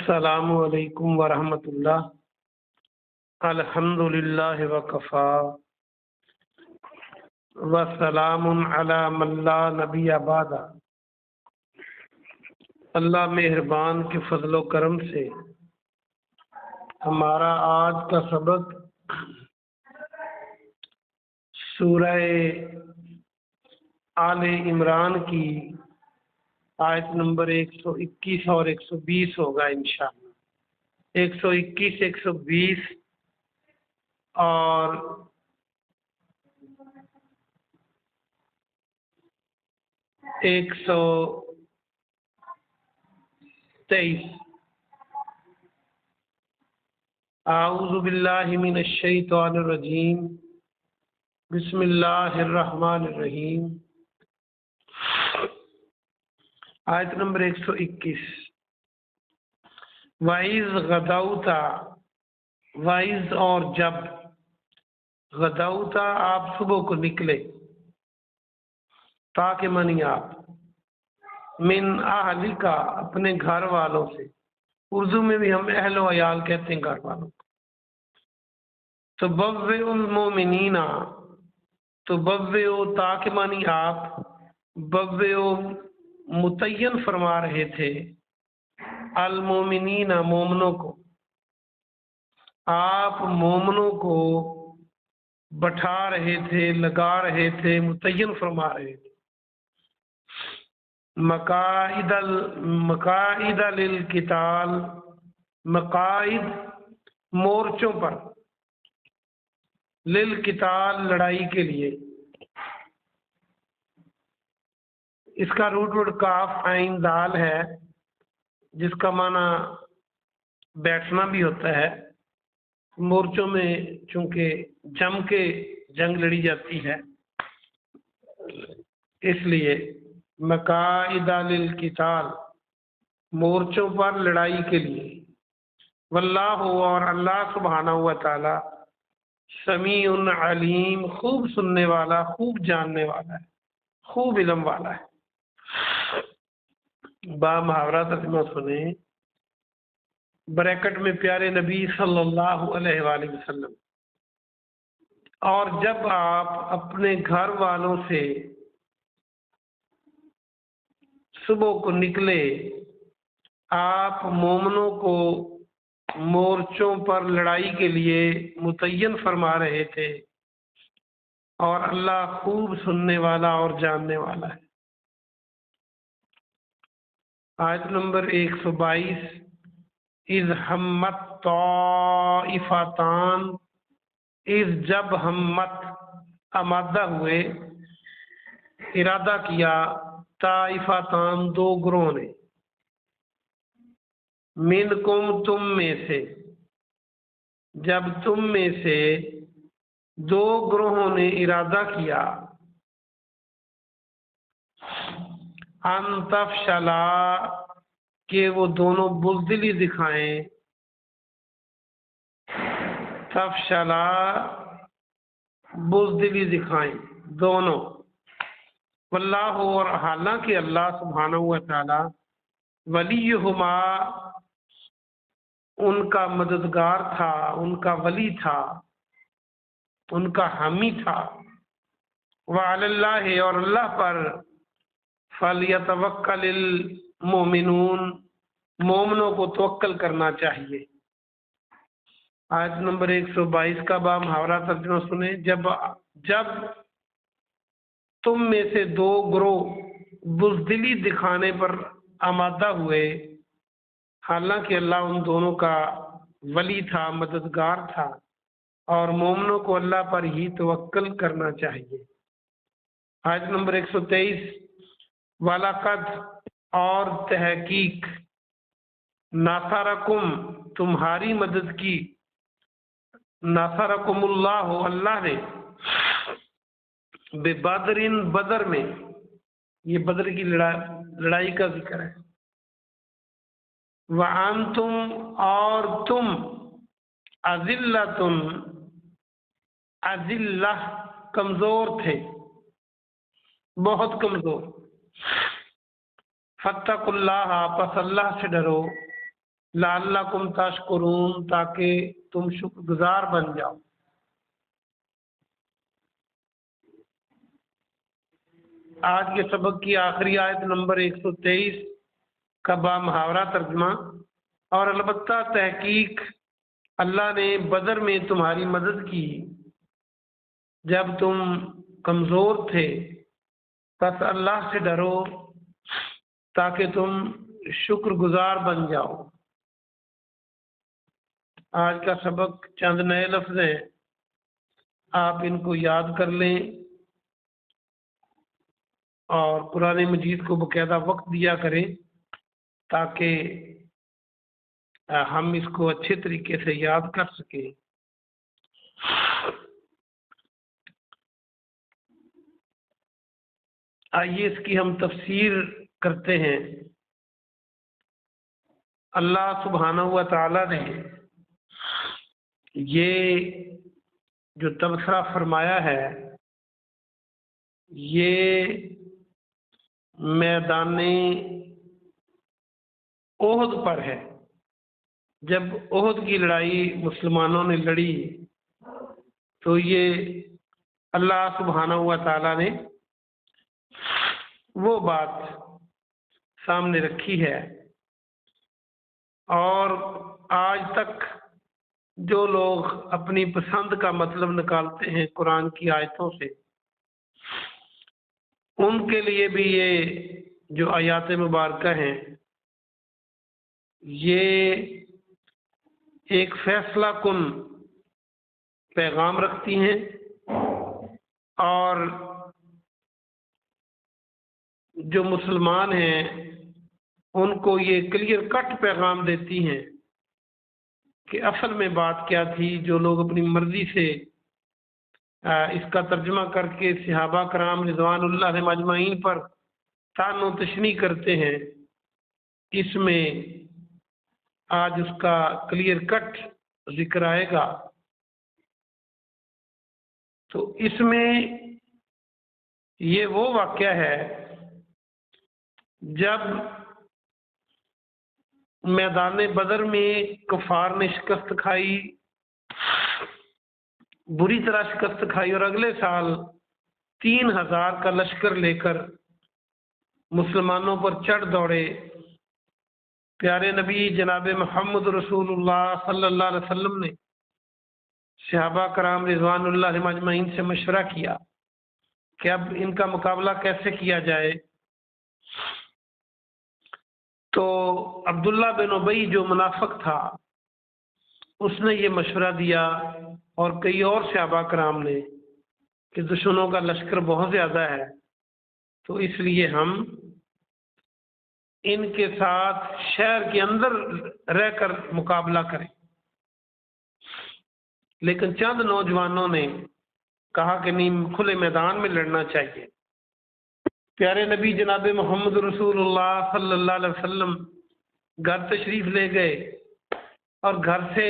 السلام علیکم ورحمۃ اللہ۔ الحمدللہ وکفا وسلام علی من لا نبی بعد۔ اللہ مہربان کے فضل و کرم سے ہمارا آج کا سبق سورہ آل عمران کی آیت نمبر 121 اور 120 ہوگا انشاءاللہ۔ 121 120 اور 123۔ اعوذ باللہ من الشیطان الرجیم، بسم اللہ الرحمن الرحیم۔ آیت نمبر 121۔ وَإِذْ غَدَوْتَ، وَإِذْ اور جب، غدوت آپ صبح کو نکلے، تاکہ منی آپ، من اہلکا اپنے گھر والوں سے، اردو میں بھی ہم اہل و عیال کہتے ہیں گھر والوں کو۔ تبوئ المؤمنین، تبوئ تاکہ منی آپ، بوئ متعین فرما رہے تھے، المومنین مومنوں کو، آپ مومنوں کو بٹھا رہے تھے، لگا رہے تھے، متعین فرما رہے تھے۔ مقاعد للقتال، مقاعد مورچوں پر، للقتال لڑائی کے لیے۔ اس کا روٹ کاف عین دال ہے، جس کا معنی بیٹھنا بھی ہوتا ہے۔ مورچوں میں چونکہ جم کے جنگ لڑی جاتی ہے، اس لیے مقاعد للقتال، مورچوں پر لڑائی کے لیے۔ واللہ، اور اللہ سبحانہ و تعالی، سمیع علیم، خوب سننے والا، خوب جاننے والا ہے، خوب علم والا ہے۔ با محاورہ ترجمہ سنیں۔ بریکٹ میں پیارے نبی صلی اللہ علیہ وآلہ وسلم، اور جب آپ اپنے گھر والوں سے صبح کو نکلے، آپ مومنوں کو مورچوں پر لڑائی کے لیے متعین فرما رہے تھے، اور اللہ خوب سننے والا اور جاننے والا ہے۔ آیت نمبر 122۔ اذ ہمت طائفتان، اذ جب ہمت آمادہ ہوئے، ارادہ کیا، طائفتان دو گروہ نے، منکم تم میں سے، جب تم میں سے دو گروہوں نے ارادہ کیا، ان تفشلا کہ وہ دونوں بزدلی دکھائیں، تفشلا بزدلی دکھائیں دونوں، واللہ، اور حالانکہ اللہ سبحانہ و تعالی، ولیہما ان کا مددگار تھا، ان کا ولی تھا، ان کا حامی تھا۔ وعلی اللہ، اور اللہ پر، فلیتوکل المؤمنون، مومنوں کو توکل کرنا چاہیے۔ آیت نمبر 122 کا با محاورہ ترجمہ سنیں۔ جب تم میں سے دو گروہ بزدلی دکھانے پر آمادہ ہوئے، حالانکہ اللہ ان دونوں کا ولی تھا، مددگار تھا، اور مومنوں کو اللہ پر ہی توکل کرنا چاہیے۔ آیت نمبر 123۔ وَلَقَدْ، اور تحقیق، نَصَرَکُم تمہاری مدد کی، نَصَرَکُم اللہ اللہ نے، بِبَدْرٍ بدر میں، یہ بدر کی لڑائی کا ذکر ہے۔ وَأَنْتُمْ، اور تم، أَذِلَّةٌ اذلہ کمزور تھے، بہت کمزور۔ فاتقوا اللہ، پس اللہ سے ڈرو، لعلکم تشکرون، تاکہ تم شکر گزار بن جاؤ۔ آج کے سبق کی آخری آیت نمبر 123 کا با محاورہ ترجمہ: اور البتہ تحقیق اللہ نے بدر میں تمہاری مدد کی جب تم کمزور تھے، بس اللہ سے ڈرو تاکہ تم شکر گزار بن جاؤ۔ آج کا سبق چند نئے لفظ ہیں، آپ ان کو یاد کر لیں اور قرآن مجید کو باقاعدہ وقت دیا کریں تاکہ ہم اس کو اچھے طریقے سے یاد کر سکیں۔ آئیے اس کی ہم تفسیر کرتے ہیں۔ اللہ سبحانہ و تعالی نے یہ جو تبصرہ فرمایا ہے یہ میدان احد پر ہے۔ جب احد کی لڑائی مسلمانوں نے لڑی تو یہ اللہ سبحانہ و تعالی نے وہ بات سامنے رکھی ہے، اور آج تک جو لوگ اپنی پسند کا مطلب نکالتے ہیں قرآن کی آیتوں سے، ان کے لیے بھی یہ جو آیات مبارکہ ہیں یہ ایک فیصلہ کن پیغام رکھتی ہیں، اور جو مسلمان ہیں ان کو یہ کلیئر کٹ پیغام دیتی ہیں کہ اصل میں بات کیا تھی۔ جو لوگ اپنی مرضی سے اس کا ترجمہ کر کے صحابہ کرام رضوان اللہ علیہم اجمعین پر طعن و تشنیع کرتے ہیں، اس میں آج اس کا کلیئر کٹ ذکر آئے گا۔ تو اس میں یہ وہ واقعہ ہے جب میدان بدر میں کفار نے شکست کھائی، بری طرح شکست کھائی، اور اگلے سال 3000 کا لشکر لے کر مسلمانوں پر چڑھ دوڑے۔ پیارے نبی جناب محمد رسول اللہ صلی اللہ علیہ وسلم نے صحابہ کرام رضوان اللہ علیہم اجمعین سے مشورہ کیا کہ اب ان کا مقابلہ کیسے کیا جائے۔ تو عبداللہ بن ابی جو منافق تھا اس نے یہ مشورہ دیا، اور کئی اور صحابہ کرام نے، کہ دشمنوں کا لشکر بہت زیادہ ہے، تو اس لیے ہم ان کے ساتھ شہر کے اندر رہ کر مقابلہ کریں۔ لیکن چند نوجوانوں نے کہا کہ نہیں، کھلے میدان میں لڑنا چاہیے۔ پیارے نبی جناب محمد رسول اللہ صلی اللہ علیہ وسلم گھر تشریف لے گئے، اور گھر سے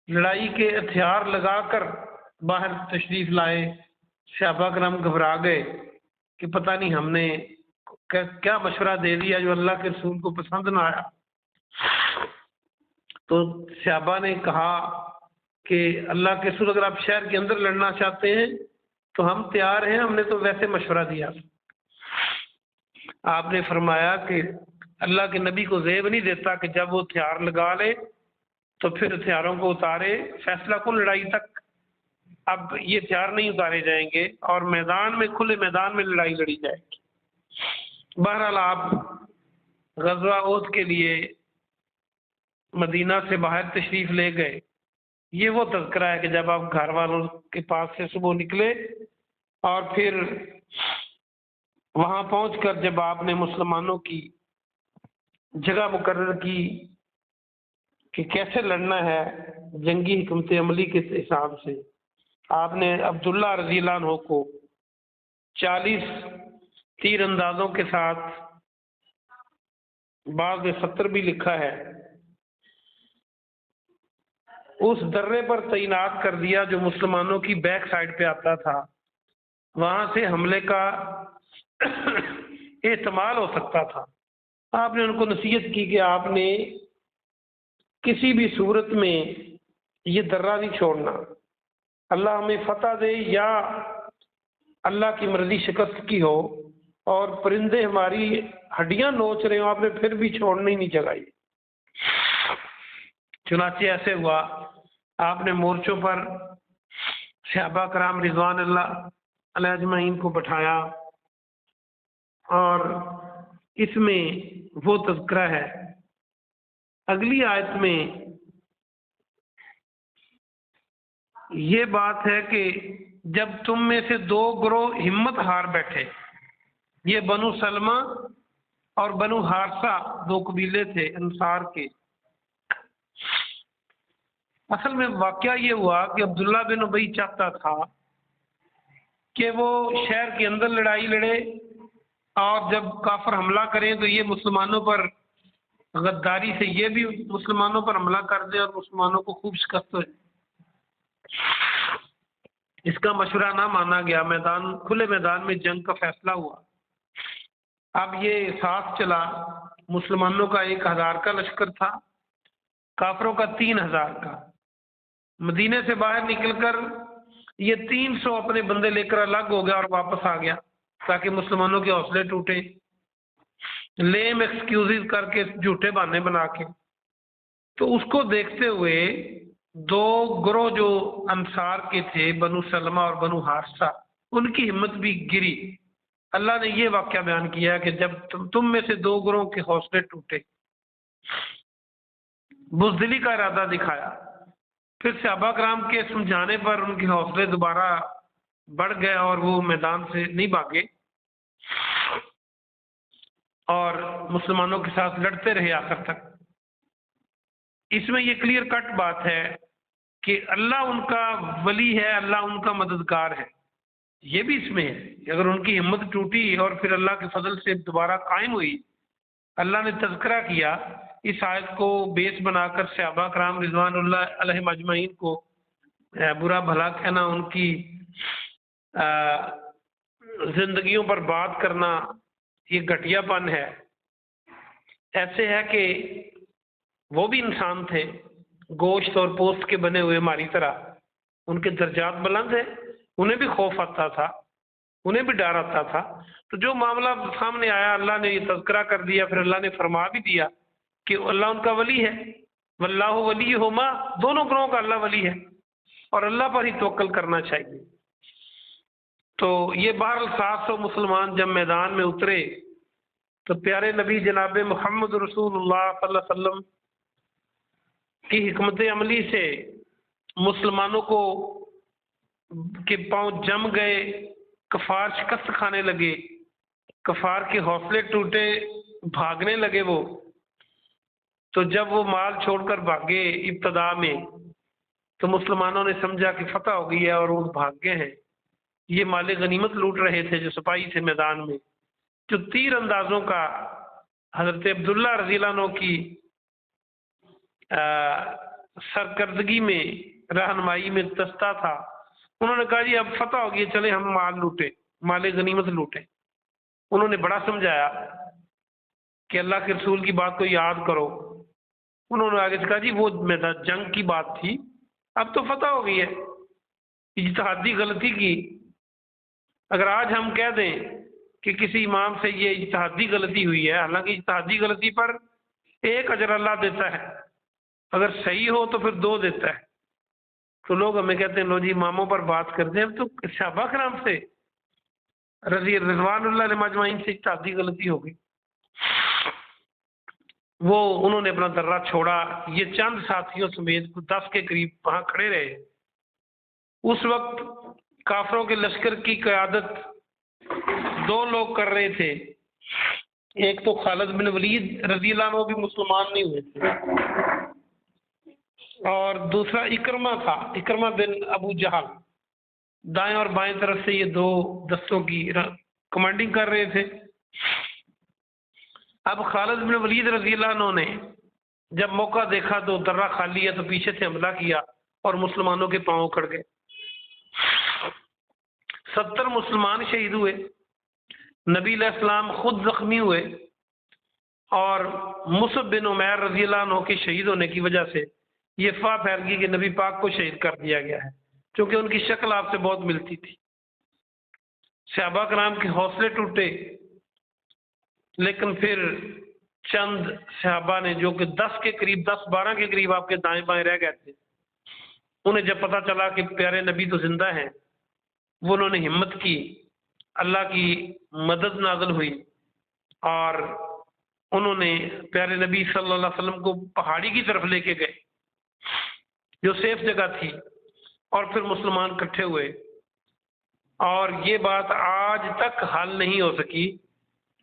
لڑائی کے ہتھیار لگا کر باہر تشریف لائے۔ صحابہ کرام گھبرا گئے کہ پتہ نہیں ہم نے کیا مشورہ دے دیا جو اللہ کے رسول کو پسند نہ آیا۔ تو صحابہ نے کہا کہ اللہ کے رسول، اگر آپ شہر کے اندر لڑنا چاہتے ہیں تو ہم تیار ہیں، ہم نے تو ویسے مشورہ دیا۔ آپ نے فرمایا کہ اللہ کے نبی کو زیب نہیں دیتا کہ جب وہ ہتھیار لگا لے تو پھر ہتھیاروں کو اتارے، فیصلہ کن لڑائی تک اب یہ ہتھیار نہیں اتارے جائیں گے، اور میدان میں، کھلے میدان میں لڑائی لڑی جائے گی۔ بہرحال آپ غزوہ احد کے لیے مدینہ سے باہر تشریف لے گئے۔ یہ وہ تذکرہ ہے کہ جب آپ گھر والوں کے پاس سے صبح نکلے، اور پھر وہاں پہنچ کر جب آپ نے مسلمانوں کی جگہ مقرر کی کہ کیسے لڑنا ہے جنگی حکمت عملی کے حساب سے، آپ نے عبداللہ رضی اللہ عنہ کو 40 تیر اندازوں کے ساتھ، بعض نے 70 بھی لکھا ہے، اس درے پر تعینات کر دیا جو مسلمانوں کی بیک سائڈ پہ آتا تھا۔ وہاں سے حملے کا احتمال ہو سکتا تھا۔ آپ نے ان کو نصیحت کی کہ آپ نے کسی بھی صورت میں یہ درہ نہیں چھوڑنا. اللہ ہمیں فتح دے یا اللہ کی مرضی شکست کی ہو اور پرندے ہماری ہڈیاں نوچ رہے ہوں، آپ نے پھر بھی چھوڑنی نہیں چاہیے. چنانچہ ایسے ہوا، آپ نے مورچوں پر صحابہ کرام رضوان اللہ علیہ اجمعین کو بٹھایا، اور اس میں وہ تذکرہ ہے. اگلی آیت میں یہ بات ہے کہ جب تم میں سے دو گروہ ہمت ہار بیٹھے، یہ بنو سلمہ اور بنو حارثہ دو قبیلے تھے انصار کے. اصل میں واقعہ یہ ہوا کہ عبداللہ بن ابی چاہتا تھا کہ وہ شہر کے اندر لڑائی لڑے، اور جب کافر حملہ کریں تو یہ مسلمانوں پر غداری سے یہ بھی مسلمانوں پر حملہ کر دے اور مسلمانوں کو خوب شکست ہوئے. اس کا مشورہ نہ مانا گیا، کھلے میدان میں جنگ کا فیصلہ ہوا. اب یہ ساتھ چلا، مسلمانوں کا 1000 کا لشکر تھا، کافروں کا 3000 کا. مدینے سے باہر نکل کر یہ 300 اپنے بندے لے کر الگ ہو گیا اور واپس آ گیا تاکہ مسلمانوں کے حوصلے ٹوٹے، لیم ایکسکیوزز کر کے، جھوٹے بہانے بنا کے. تو اس کو دیکھتے ہوئے دو گروہ جو انصار کے تھے، بنو سلمہ اور بنو حارثہ، ان کی ہمت بھی گری. اللہ نے یہ واقعہ بیان کیا کہ جب تم میں سے دو گروہوں کے حوصلے ٹوٹے، بزدلی کا ارادہ دکھایا، پھر صحابہ کرام کے سمجھانے پر ان کے حوصلے دوبارہ بڑھ گئے اور وہ میدان سے نہیں بھاگے اور مسلمانوں کے ساتھ لڑتے رہے آخر تک. اس میں یہ کلیئر کٹ بات ہے کہ اللہ ان کا ولی ہے، اللہ ان کا مددگار ہے. یہ بھی اس میں ہے کہ اگر ان کی ہمت ٹوٹی اور پھر اللہ کے فضل سے دوبارہ قائم ہوئی. اللہ نے تذکرہ کیا اس آیت کو بیس بنا کر صحابہ کرام رضوان اللہ علیہ اجمعین کو برا بھلا کہنا، ان کی زندگیوں پر بات کرنا، یہ گھٹیا پن ہے. ایسے ہے کہ وہ بھی انسان تھے، گوشت اور پوست کے بنے ہوئے ہماری طرح. ان کے درجات بلند ہیں، انہیں بھی خوف آتا تھا، انہیں بھی ڈر آتا تھا. تو جو معاملہ سامنے آیا اللہ نے یہ تذکرہ کر دیا، پھر اللہ نے فرما بھی دیا کہ اللہ ان کا ولی ہے. واللہ ولیہما، دونوں گروہوں کا اللہ ولی ہے اور اللہ پر ہی توکل کرنا چاہیے. تو یہ بہرحال 700 مسلمان جب میدان میں اترے تو پیارے نبی جناب محمد رسول اللہ صلی اللہ علیہ وسلم کی حکمت عملی سے مسلمانوں کو کے پاؤں جم گئے، کفار شکست کھانے لگے، کفار کے حوصلے ٹوٹے، بھاگنے لگے وہ. تو جب وہ مال چھوڑ کر بھاگے ابتدا میں تو مسلمانوں نے سمجھا کہ فتح ہو گئی ہے اور وہ بھاگ گئے ہیں. یہ مال غنیمت لوٹ رہے تھے جو سپاہی تھے میدان میں، جو تیر اندازوں کا حضرت عبداللہ رضی اللہ عنہ کی سرکردگی میں، رہنمائی میں دستہ تھا. انہوں نے کہا جی اب فتح ہو گئی، چلے ہم مال لوٹے، مال غنیمت لوٹے. انہوں نے بڑا سمجھایا کہ اللہ کے رسول کی بات کو یاد کرو. انہوں نے آگے سے کہا جی وہ میدان جنگ کی بات تھی، اب تو فتح ہو گئی ہے، اجتہادی غلطی کی. اگر آج ہم کہہ دیں کہ کسی امام سے یہ اجتہادی غلطی ہوئی ہے، حالانکہ اجتہادی غلطی پر 1 اجر اللہ دیتا ہے، اگر صحیح ہو تو پھر 2 دیتا ہے. تو لوگ ہمیں کہتے ہیں لو جی اماموں پر بات کرتے ہیں. اب تو صحابہ کرام سے رضوان اللہ علیہ اجمعین سے اجتہادی غلطی ہو گئی. وہ انہوں نے اپنا درہ چھوڑا، یہ چند ساتھیوں سمیت 10 کے قریب وہاں کھڑے رہے. اس وقت کافروں کے لشکر کی قیادت 2 لوگ کر رہے تھے. ایک تو خالد بن ولید رضی اللہ عنہ بھی مسلمان نہیں ہوئے تھے، اور دوسرا اکرمہ تھا، اکرمہ بن ابو جہل. دائیں اور بائیں طرف سے یہ 2 دستوں کی کمانڈنگ کر رہے تھے. اب خالد بن ولید رضی اللہ عنہ نے جب موقع دیکھا تو درہ خالی ہے تو پیچھے سے حملہ کیا اور مسلمانوں کے پاؤں اکھڑ گئے. 70 مسلمان شہید ہوئے، نبی علیہ السلام خود زخمی ہوئے. اور مصعب بن عمیر رضی اللہ عنہ کے شہید ہونے کی وجہ سے یہ افواہ پھیل گئی کہ نبی پاک کو شہید کر دیا گیا ہے، کیونکہ ان کی شکل آپ سے بہت ملتی تھی۔ صحابہ کرام کے حوصلے ٹوٹے، لیکن پھر چند صحابہ نے جو کہ 10 کے قریب 10-12 کے قریب آپ کے دائیں بائیں رہ گئے تھے، انہیں جب پتہ چلا کہ پیارے نبی تو زندہ ہیں، وہ انہوں نے ہمت کی، اللہ کی مدد نازل ہوئی اور انہوں نے پیارے نبی صلی اللہ علیہ وسلم کو پہاڑی کی طرف لے کے گئے جو سیف جگہ تھی، اور پھر مسلمان اکٹھے ہوئے۔ اور یہ بات آج تک حل نہیں ہو سکی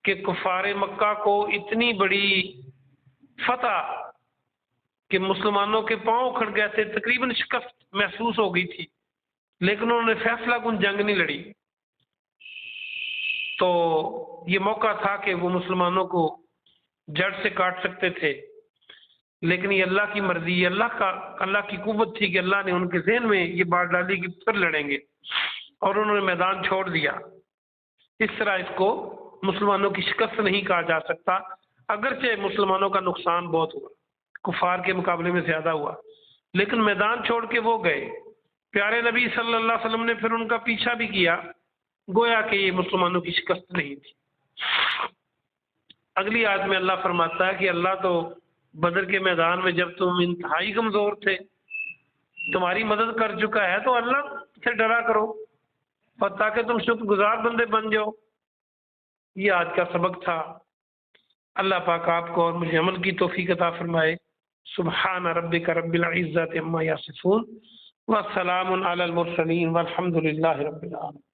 کہ کفار مکہ کو اتنی بڑی فتح کہ مسلمانوں کے پاؤں اکھڑ گئے تھے، تقریباً شکست محسوس ہو گئی تھی، لیکن انہوں نے فیصلہ کن جنگ نہیں لڑی۔ تو یہ موقع تھا کہ وہ مسلمانوں کو جڑ سے کاٹ سکتے تھے، لیکن یہ اللہ کی مرضی، اللہ کی قوت تھی کہ اللہ نے ان کے ذہن میں یہ بات ڈالی کہ پھر لڑیں گے، اور انہوں نے میدان چھوڑ دیا۔ اس طرح اس کو مسلمانوں کی شکست نہیں کہا جا سکتا، اگرچہ مسلمانوں کا نقصان بہت ہوا، کفار کے مقابلے میں زیادہ ہوا، لیکن میدان چھوڑ کے وہ گئے۔ پیارے نبی صلی اللہ علیہ وسلم نے پھر ان کا پیچھا بھی کیا، گویا کہ یہ مسلمانوں کی شکست نہیں تھی۔ اگلی آیت میں اللہ فرماتا ہے کہ اللہ تو بدر کے میدان میں جب تم انتہائی کمزور تھے تمہاری مدد کر چکا ہے، تو اللہ سے ڈرا کرو اور تاکہ تم شکر گزار بندے بن جاؤ۔ یہ آج کا سبق تھا۔ اللہ پاک آپ کو اور مجھے عمل کی توفیق عطا فرمائے۔ سبحان ربک رب العزت عما یصفون وسلام علی المرسلین والحمد للہ رب العالمین۔